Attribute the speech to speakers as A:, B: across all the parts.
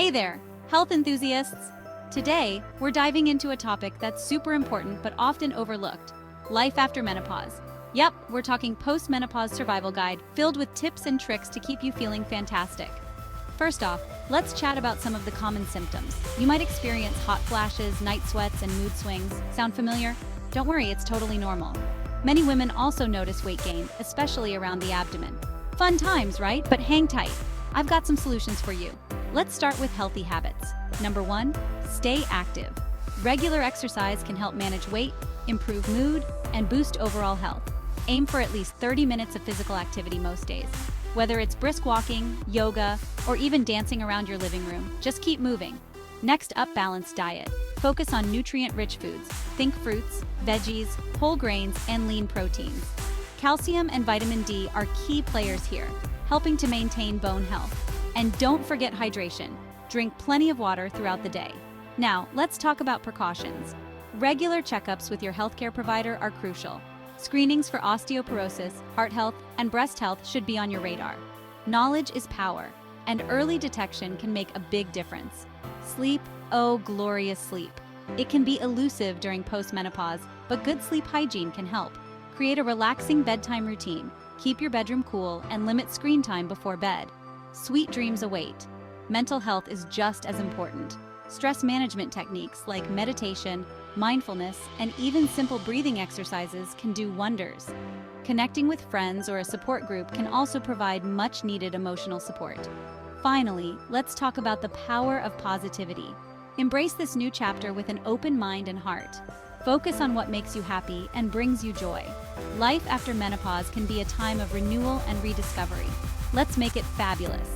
A: Hey there, health enthusiasts! Today, we're diving into a topic that's super important but often overlooked: life after menopause. Yep, we're talking post-menopause survival guide filled with tips and tricks to keep you feeling fantastic. First off, let's chat about some of the common symptoms. You might experience hot flashes, night sweats, and mood swings. Sound familiar? Don't worry, it's totally normal. Many women also notice weight gain, especially around the abdomen. Fun times, right? But hang tight. I've got some solutions for you. Let's start with healthy habits. Number 1, stay active. Regular exercise can help manage weight, improve mood, and boost overall health. Aim for at least 30 minutes of physical activity most days. Whether it's brisk walking, yoga, or even dancing around your living room, just keep moving. Next up, balanced diet. Focus on nutrient-rich foods. Think fruits, veggies, whole grains, and lean proteins. Calcium and vitamin D are key players here, helping to maintain bone health. And don't forget hydration. Drink plenty of water throughout the day. Now, let's talk about precautions. Regular checkups with your healthcare provider are crucial. Screenings for osteoporosis, heart health, and breast health should be on your radar. Knowledge is power, and early detection can make a big difference. Sleep, oh glorious sleep. It can be elusive during postmenopause, but good sleep hygiene can help. Create a relaxing bedtime routine, keep your bedroom cool, and limit screen time before bed. Sweet dreams await. Mental health is just as important. Stress management techniques like meditation, mindfulness, and even simple breathing exercises can do wonders. Connecting with friends or a support group can also provide much-needed emotional support. Finally, let's talk about the power of positivity. Embrace this new chapter with an open mind and heart. Focus on what makes you happy and brings you joy. Life after menopause can be a time of renewal and rediscovery. Let's make it fabulous.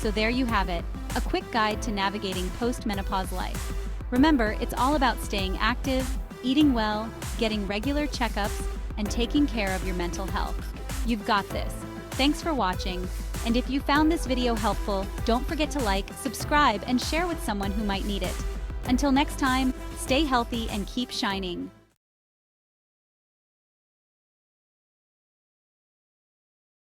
A: So there you have it, a quick guide to navigating post-menopause life. Remember, it's all about staying active, eating well, getting regular checkups, and taking care of your mental health. You've got this. Thanks for watching. And if you found this video helpful, don't forget to like, subscribe, and share with someone who might need it. Until next time, stay healthy and keep shining.